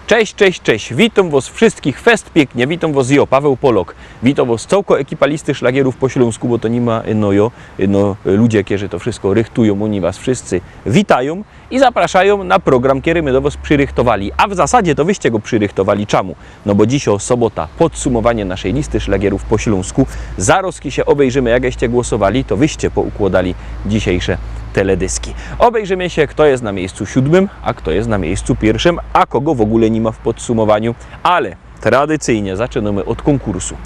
Cześć, cześć, cześć. Witam was wszystkich fest pięknie. Witam was ja, Paweł Polok. Witam was całko ekipa listy szlagierów po śląsku, bo to nie ma ludzie, którzy to wszystko rychtują, oni was wszyscy witają i zapraszają na program, który my do was przyrychtowali. A w zasadzie to wyście go przyrychtowali czemu? No bo dzisiaj sobota, podsumowanie naszej listy szlagierów po śląsku. Zaraz się obejrzymy, jakście głosowali, to wyście poukładali dzisiejsze teledyski. Obejrzymy się, kto jest na miejscu 7, a kto jest na miejscu 1, a kogo w ogóle nie ma w podsumowaniu, ale tradycyjnie zaczynamy od konkursu.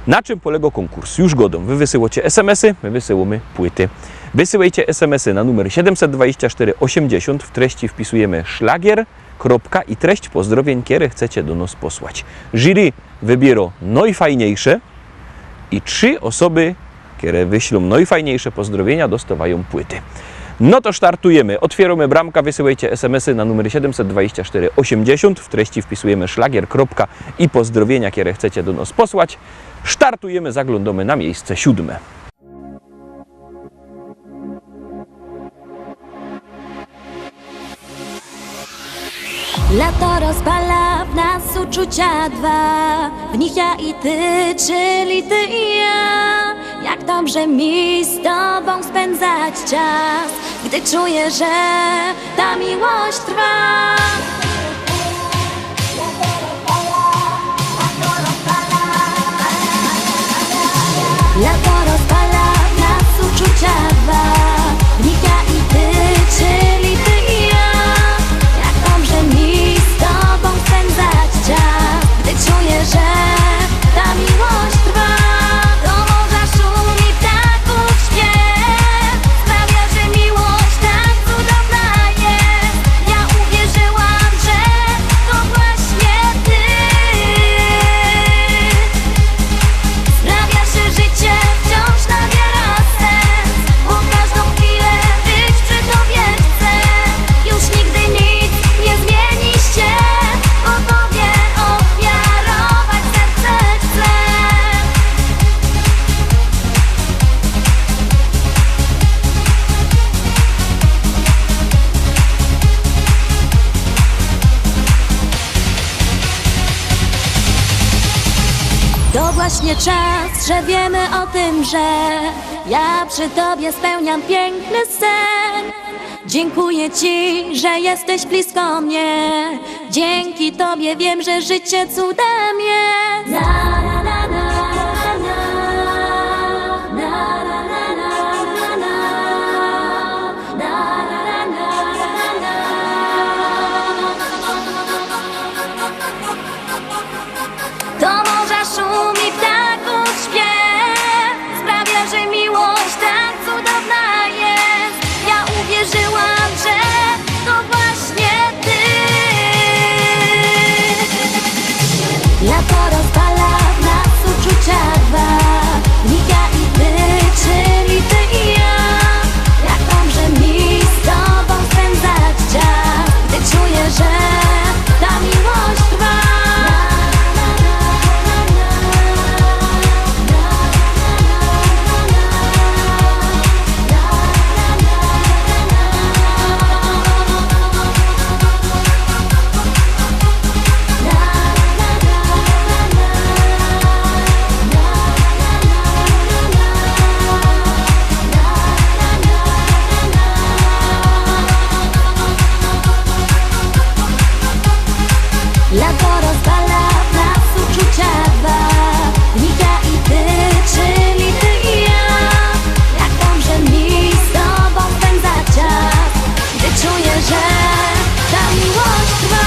Na czym polega konkurs? Już godą. Wy wysyłacie SMS-y, my wysyłamy płyty. Wysyłajcie SMS-y na numer 72480, w treści wpisujemy szlagier, kropka i treść pozdrowień, które chcecie do nas posłać. Jury wybiera najfajniejsze i 3 osoby, które wyślą najfajniejsze pozdrowienia, dostawają płyty. No to startujemy. Otwieramy bramka, wysyłajcie SMS-y na numer 72480. W treści wpisujemy szlagier, kropka i pozdrowienia, które chcecie do nas posłać. Startujemy, zaglądamy na miejsce 7. Lato rozpala w nas uczucia dwa, w nich ja i ty, czyli ty i ja. Jak dobrze mi z tobą spędzać czas, gdy czuję, że ta miłość trwa. Lato rozpala w nas uczucia dwa, w nich ja i ty, czyli ty i ja. Jak dobrze mi z tobą spędzać czas, gdy czuję, że ta miłość trwa. Do morza szumi ptaków śpiew, sprawia, że miłość tak cudowna jest. Ja uwierzyłam, że to właśnie ty. Sprawia, że życie wciąż nabiera sens, bo każdą chwilę być przy tobie chcę. Już nigdy nic nie zmieni się, bo tobie ofiarować serce chcę. To właśnie czas, że wiemy o tym, że ja przy tobie spełniam piękny sen. Dziękuję ci, że jesteś blisko mnie. Dzięki tobie wiem, że życie cudem jest. Na, na, na, na, na, na, na, na, na, na, na, na, na. Do morza szumi ptaków śpiew, sprawia, że miłość tak cudowna jest. Ja uwierzyłam, że to właśnie ty. Lato rozpala w nas uczucia dwa, w nich ja i ty, czyli ty i ja. Jak dobrze mi z tobą spędzać czas, gdy czuję, że ta miłość trwa. Lato rozpala w nas uczucia dwa, w nich ja i ty, czyli ty i ja. Jak dobrze mi z tobą spędzać czas, gdy czuję, że ta miłość trwa.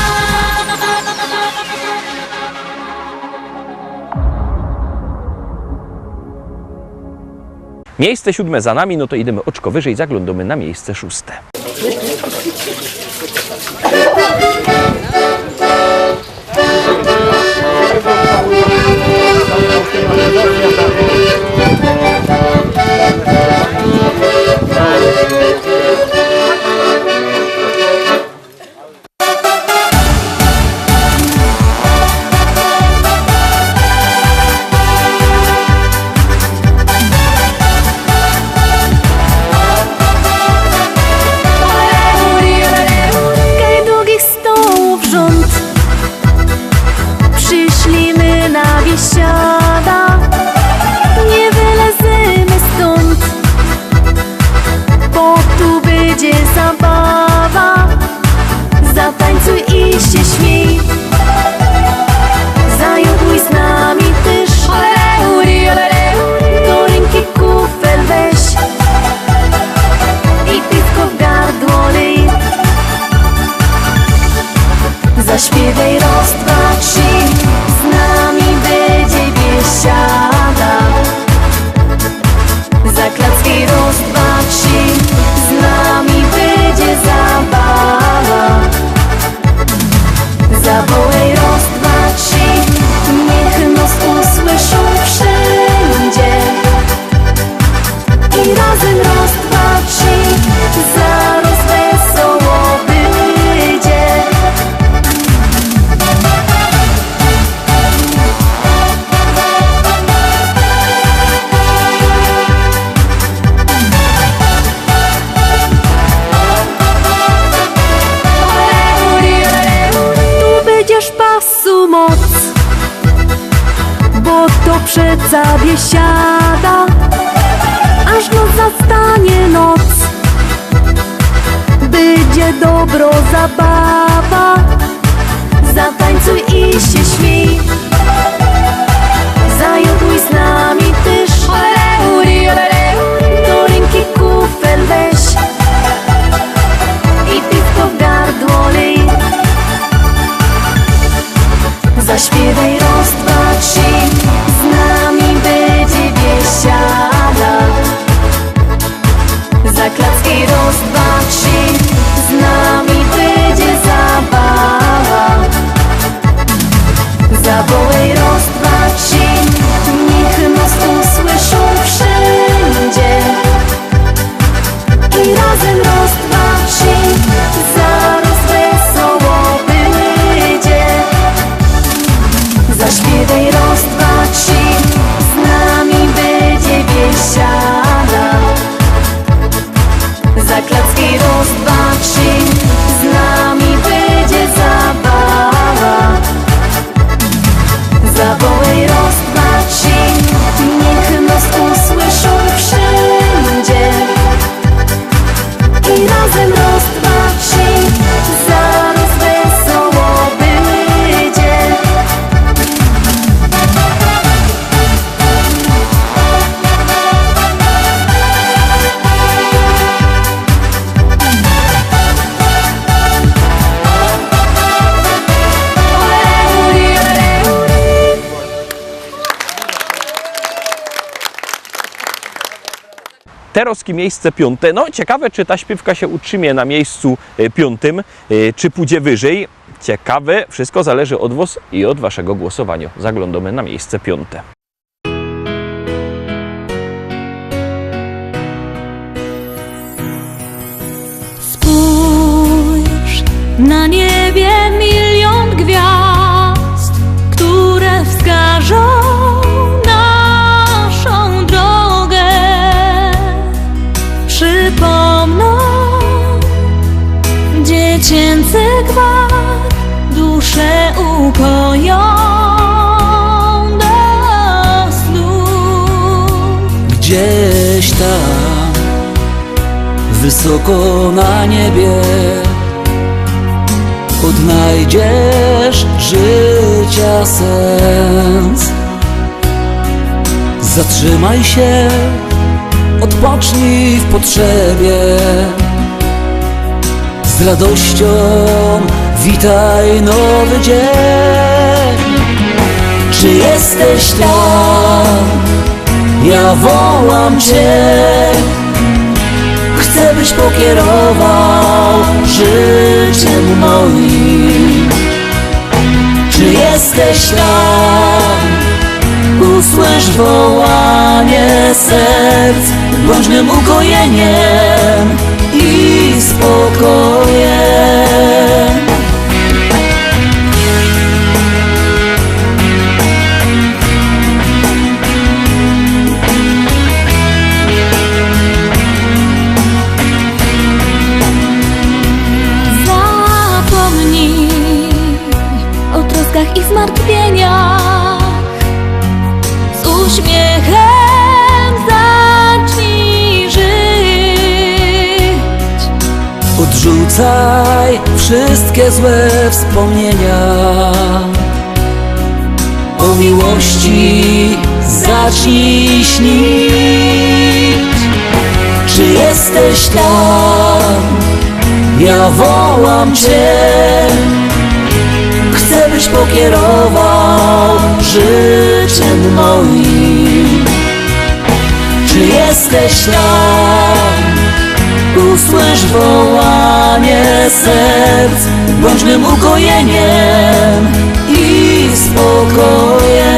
Miejsce 7 za nami, no to idziemy oczko wyżej, zaglądamy na miejsce 6. Zaśpiewaj raz, dwa, trzy, z nami będzie biesiada. Zaklacki raz, dwa, trzy, z nami będzie zabawa. Zawołaj raz, dwa, trzy, niech nas usłyszą wszędzie. I razem raz, dwa, trzy, zaraz wesoło będzie. Tu będziesz pasu moc, bo to przeca biesiada, aż noc zastanie noc. Będzie dobro zabawa, zatańcuj i się śmiej. Zajoduj z nami też, do ręki kufel weź i piwko w gardło lej. Zaśpiewaj raz, dwa, trzy, z nami będzie biesiada. Zaklacki raz, dwa, trzy, z nami będzie zabawa. Zawołaj raz, dwa, trzy, niech nas usłyszą wszędzie. I razem raz, dwa, trzy, zaraz wesoło będzie. Zaśpiewaj raz, dwa, trzy, z nami będzie biesiada. Zaklacki raz, dwa, trzy, z nami będzie zabawa. Zawołaj raz, dwa, trzy, niech nas usłyszą wszędzie. I razem raz, dwa, trzy, zaraz wesoło będzie. Terowskie miejsce piąte. No ciekawe, czy ta śpiewka się utrzymie na miejscu piątym, czy pójdzie wyżej. Ciekawe, wszystko zależy od was i od waszego głosowania. Zaglądamy na miejsce piąte. Spójrz, na niebie milion gwiazd, które wskażą naszą drogę. Przypomną dziecięcy gwar, duszę ukoją do snu. Gdzieś tam, wysoko na niebie, odnajdziesz życia sens. Zatrzymaj się, odpocznij w potrzebie. Z radością witaj nowy dzień. Czy jesteś tam? Ja wołam Cię. Chcę, byś pokierował życiem moim. Czy jesteś tam? Usłysz wołanie serc błądźnym ukojeniem i spokojem. Zapomnij o troskach i zmartwieniach, z uśmiechem zacznij żyć. Odrzucaj wszystkie złe wspomnienia. O miłości zacznij śnić. Czy jesteś tam? Ja wołam Cię. byś pokierował życiem moim. Czy jesteś tam? Usłysz wołanie serc, bądź mym ukojeniem i spokojem.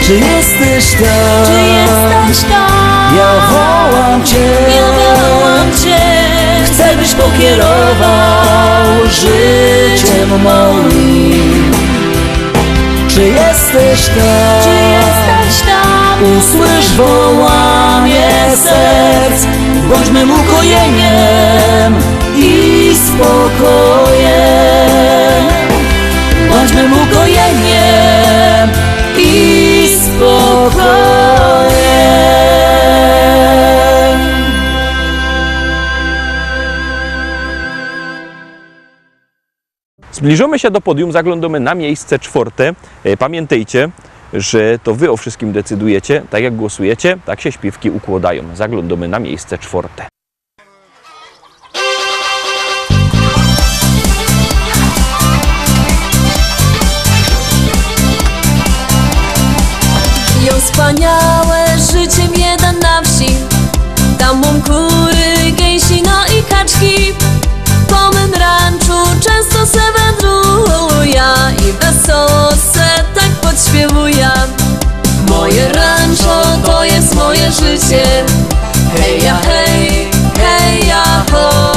Czy jesteś tam? Czy jesteś tam? Ja wołam Cię, chcę byś pokierował życiem moim. Czy jesteś tam? Czy jesteś tam? Usłysz wołanie serc, bądź mym ukojeniem i spokojem. Bądź mym ukojeniem i spokojem. Zbliżamy się do podium, zaglądamy na miejsce 4. Pamiętajcie, że to Wy o wszystkim decydujecie. Tak jak głosujecie, tak się śpiewki układają. Zaglądamy na miejsce 4. Jo wspaniałe życie jeden na wsi. Tam mam kury, gęsi, no i kaczki. Po mym ranczu często se wędruję i wesoło se tak podśpiewuję. Moje rancho to jest moje życie. Hej ja hej, hej ja ho.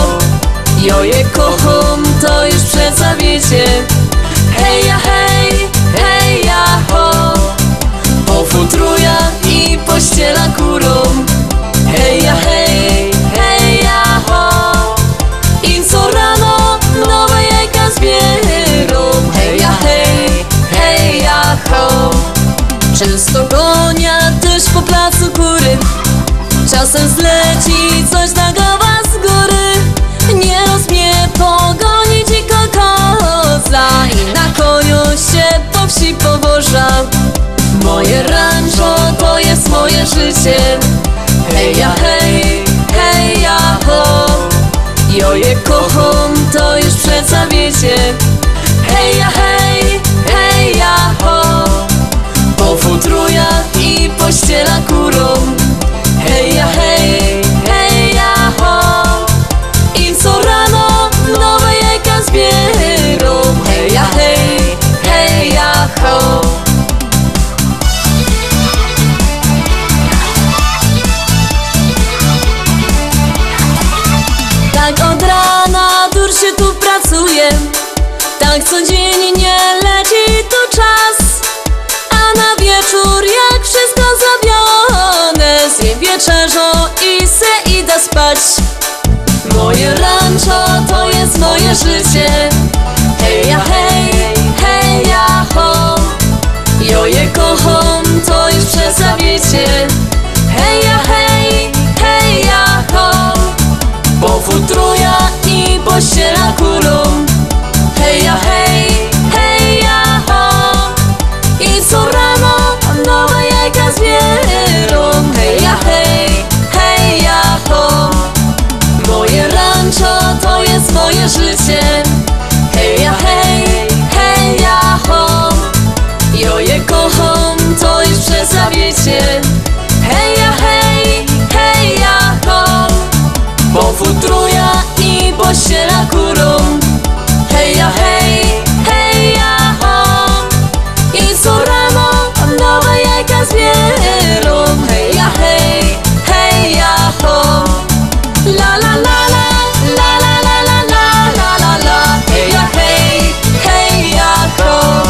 Jo je kocham, to już przeca wiecie. Hej ja hej, hej ja ho. Pofutruja i pościela kurą. Hej ja hej, hej ja ho. I co rano nowe jajka zbierą. Hej ja hej, hej ja ho. Często gonia też po placu kury. Czasem zleci coś na głowa z góry. Nieraz mnie pogoni dziko koza i na koniu się po wsi powoża. Moje rancho to jest moje życie. Hej ja hej, hej ja ho. Jo je kocham, to już przeca wiecie. Hej ja hej, hej ja ho. Pofutruja i pościela kurą. Hej ja hej, hej ja ho. I co rano nowe jajka zbierą. Hej ja hej, hej ja ho. Tak od rana dur się tu pracuje. Tak codziennie leci tu czas. A na wieczór jak wszystko zrobione, zjem wieczerzą i se idę spać. Moje rancho to jest moje życie. Hej ja hej, hej ja ho. Jo je kocham, to już przeca wiecie. Hej ja hej, hej ja ho. Pofutruja i pościela kurą. Hej ja hej, hej ja ho. I co rano nowe jajka zbierą. Hej ja hej, hej ja ho. Moje rancho to jest moje życie. Hej ja hej, hej ja ho. Jo je kocham, to już przeca wiecie. Hej ja hej, hej ja ho. Pofutruja i pościela kurą. Hej ja hej, hej ja ho. I co rano nowe jajka zbierą. Hej ja hej, hej ja ho. La la la la, la la la la la la la la. Hej ja hej, hej ja ho.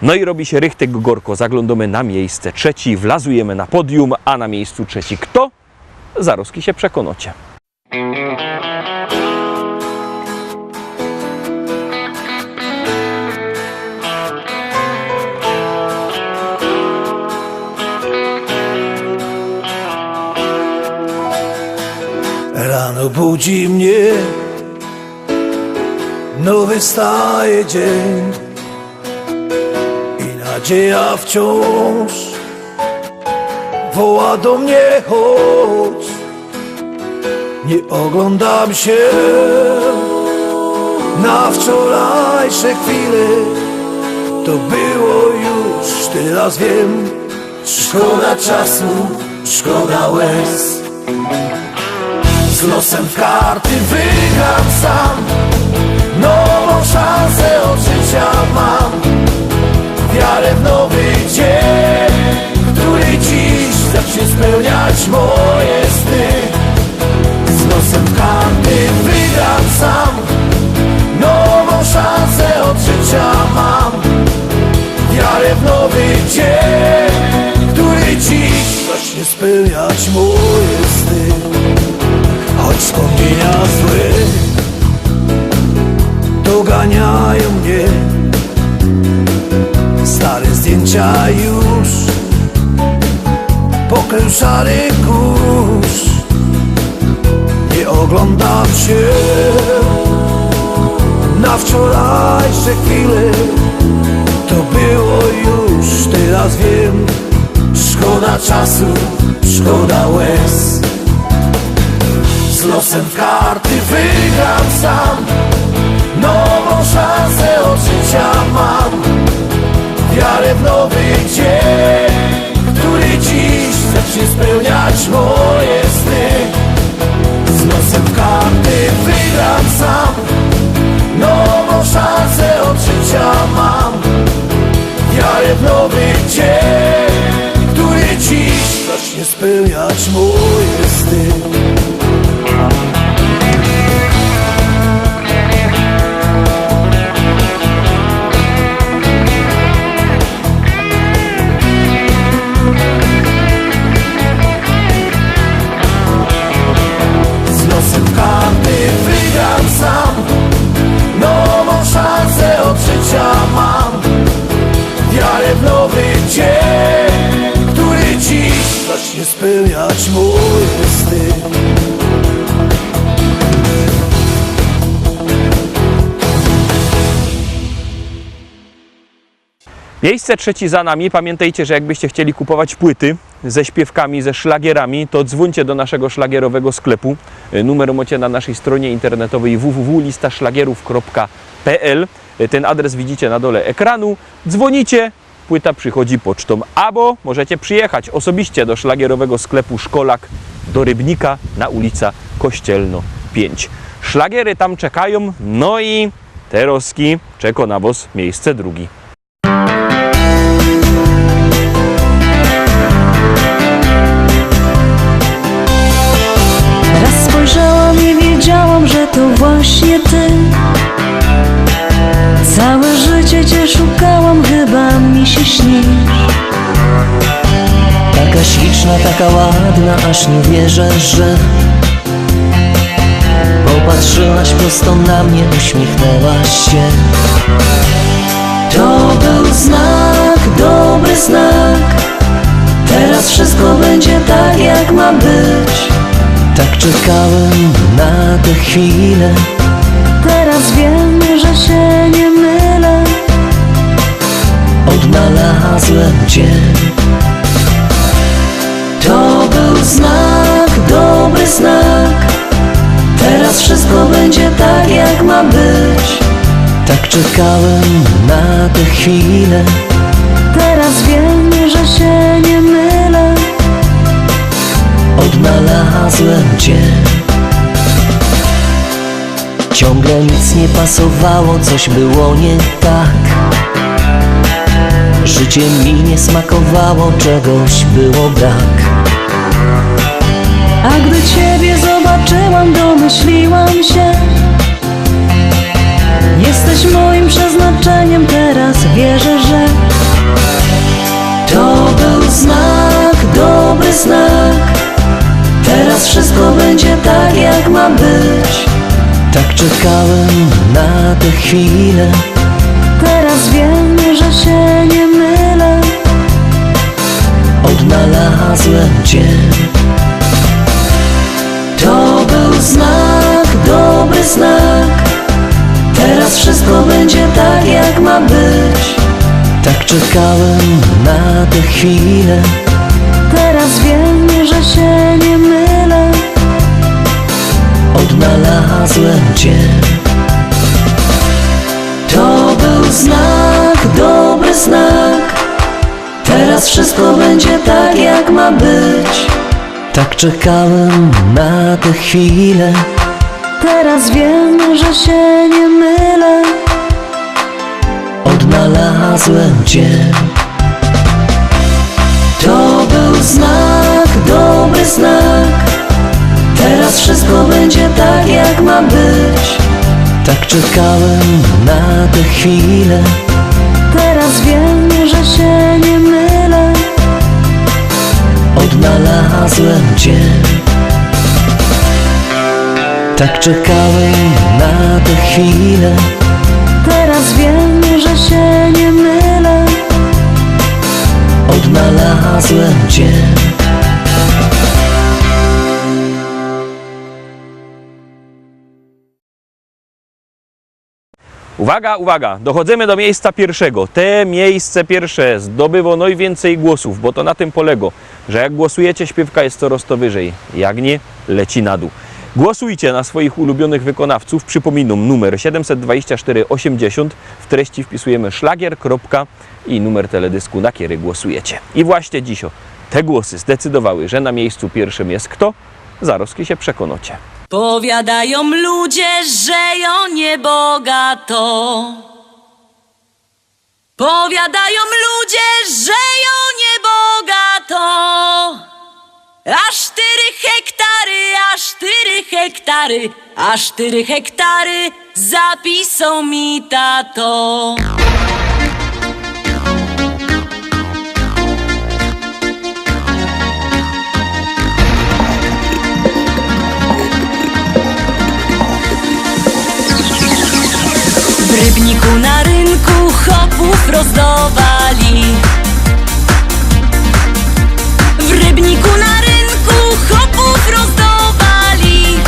No i robi się rychtek gorko. Zaglądamy na miejsce 3, wlazujemy na podium, a na miejscu 3 kto? zaroski się przekonacie. Rano budzi mnie nowy staje dzień i nadzieja wciąż woła do mnie: chodź. Nie oglądam się na wczorajsze chwile, to było już, teraz wiem. Szkoda czasu, szkoda łez. Z losem w karty wygram sam, nową szansę od życia mam. Wiarę w nowy dzień, który dziś zacznie spełniać moje sny. Z losem w karty wygram sam, nową szansę od życia mam. Wiarę w nowy dzień, który dziś zacznie spełniać moje sny. Choć wspomnienia złe doganiają mnie, stare zdjęcia już pokrył szary kurz. Nie oglądam się na wczorajsze chwile, to było już, teraz wiem. Szkoda czasu, szkoda łez. Z losem w karty wygram sam, nową szansę od życia mam. Wiarę w nowy dzień, który dziś zacznie spełniać moje sny. Z losem w karty wygram sam, nową szansę od życia mam. Wiarę w nowy dzień, który dziś zacznie spełniać moje sny. Sam, nową szansę od życia mam. Wiarę w nowy dzień, który dziś zacznie spełniać moje sny. Miejsce trzecie za nami. Pamiętajcie, że jakbyście chcieli kupować płyty ze śpiewkami, ze szlagierami, to dzwońcie do naszego szlagierowego sklepu. Numer macie na naszej stronie internetowej www.listaszlagierów.pl. Ten adres widzicie na dole ekranu. Dzwonicie, płyta przychodzi pocztą. Albo możecie przyjechać osobiście do szlagierowego sklepu Szkolak do Rybnika na ulica Kościelno 5. Szlagiery tam czekają, no i te roski czeka na was miejsce drugie. Spojrzałam i wiedziałam, że to właśnie ty. Całe życie cię szukałam, chyba mi się śnisz. Taka śliczna, taka ładna, aż nie wierzę, że popatrzyłaś prosto na mnie, uśmiechnęłaś się. To był znak, dobry znak. Teraz wszystko będzie tak, jak ma być. Tak czekałem na tę chwilę. Teraz wiem, że się nie mylę. Odnalazłem cię. To był znak, dobry znak. Teraz wszystko będzie tak, jak ma być. Tak czekałem na tę chwilę. Teraz wiem, że się nie mylę. Odnalazłem cię. Ciągle nic nie pasowało, coś było nie tak. Życie mi nie smakowało, czegoś było brak. A gdy ciebie zobaczyłam, domyśliłam się. Jesteś moim przeznaczeniem, teraz wierzę, że to był znak, dobry znak. Teraz Tak czekałem na tę chwilę. Teraz wiem, że się nie mylę. Odnalazłem Cię. To był znak, dobry znak. Teraz wszystko będzie tak, jak ma być. Tak czekałem na tę chwilę. Teraz wiem, że się nie mylę. Odnalazłem Cię. To był znak, dobry znak. Teraz wszystko będzie tak, jak ma być. Tak czekałem na tę chwilę. Teraz wiem, że się nie mylę. Odnalazłem Cię. To był znak, dobry znak. Teraz wszystko będzie tak, jak ma być. Tak czekałem na tę chwilę. Teraz wiem, że się nie mylę. Odnalazłem Cię. Tak czekałem na tę chwilę. Teraz wiem, że się nie mylę. Odnalazłem Cię. Uwaga, uwaga, dochodzimy do miejsca pierwszego. Te miejsce pierwsze zdobyło najwięcej głosów, bo to na tym polega, że jak głosujecie, śpiewka jest coraz to wyżej. Jak nie, leci na dół. Głosujcie na swoich ulubionych wykonawców. Przypominam, numer 72480. W treści wpisujemy szlagier. I numer teledysku, na który głosujecie. I właśnie dziś te głosy zdecydowały, że na miejscu pierwszym jest kto? Zaraz się przekonacie. Powiadają ludzie, że ją niebogato. Powiadają ludzie, że ją niebogato. Aż 4 hektary, aż 4 hektary, aż 4 hektary zapisał mi tato. W Rybniku na rynku chopów rozdawali. W Rybniku na rynku chopów rozdawali.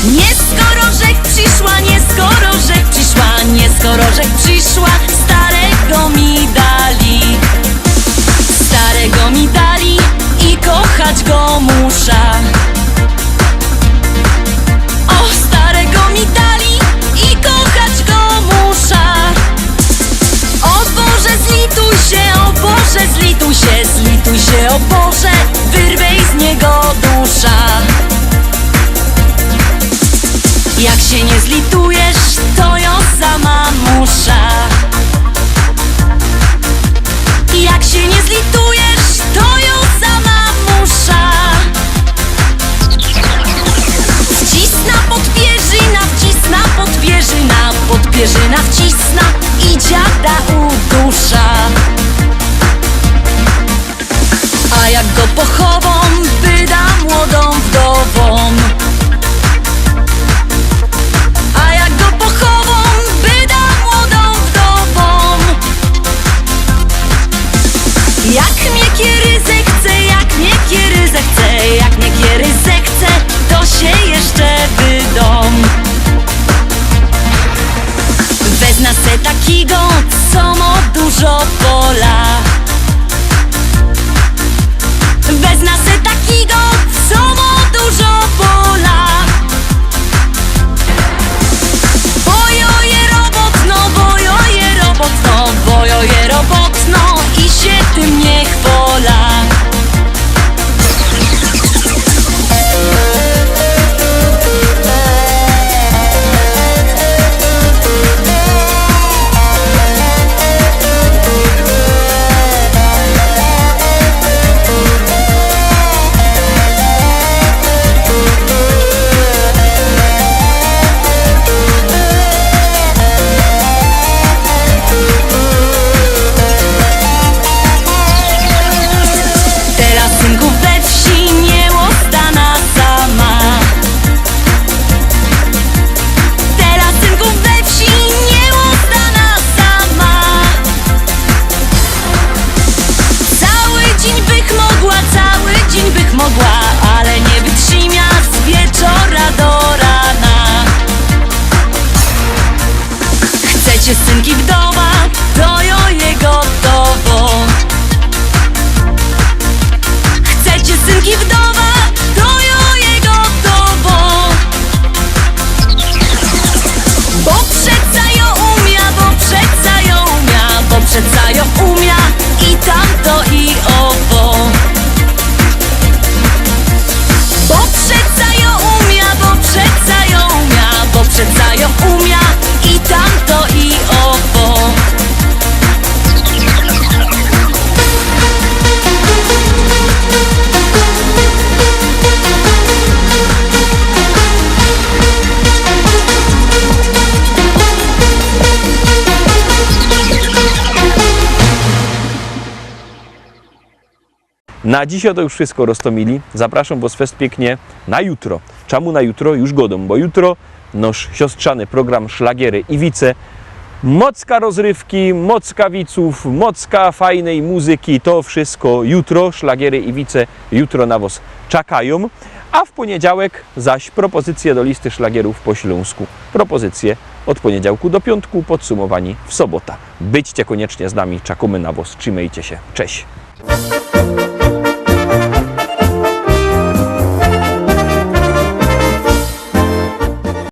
Nie skoro żech przyszła, nie skoro żech przyszła, nie skoro żech przyszła, starego mi dali. Starego mi dali i kochać go muszę. Mi dali i kochać go muszę. O Boże, zlituj się, o Boże, zlituj się, zlituj się, o Boże, wyrwej z niego dusza. Jak się nie zlitujesz, to ją sama muszę. Jak się nie zlitujesz, to ją sama muszę. Wcisna podpierzyna, wcisna i dziada udusza. A jak go pochową, wyda młodą wdową. A jak go pochową, wyda młodą wdową. Jak mnie kieryzę chce, jak mnie kieryzę chce, jak mnie kieryzę chce, to się jeszcze wydom. Wezna se takiego, co ma dużo pola. Wezna se takiego, co ma dużo pola. Bojoje robotno, bojoje robotno, bojoje robotno i się tym nie chwola. mogła, ale nie wytrzymia z wieczora do rana. Chcecie synki wdowa, to jo je gotowo. Chcecie synki wdowa, to jo je gotowo. Bo przeca ją umia, bo przeca ją umia, bo przeca ją umia i tamto i owo. Bo przeca ją umia, bo przeca ją umia, bo przeca ją umia i tamto i owo. Na dzisiaj to już wszystko, Rostomili. Zapraszam Was fest pięknie na jutro. Czemu na jutro? Już godą, bo jutro nasz siostrzany program Szlagiery i Wice. Mocka rozrywki, mocka wiców, mocka fajnej muzyki. To wszystko jutro. Szlagiery i Wice jutro na Was czekają. A w poniedziałek zaś propozycje do listy szlagierów po śląsku. Propozycje od poniedziałku do piątku, podsumowani w sobota. Byćcie koniecznie z nami, czekamy na Was. Trzymajcie się. Cześć!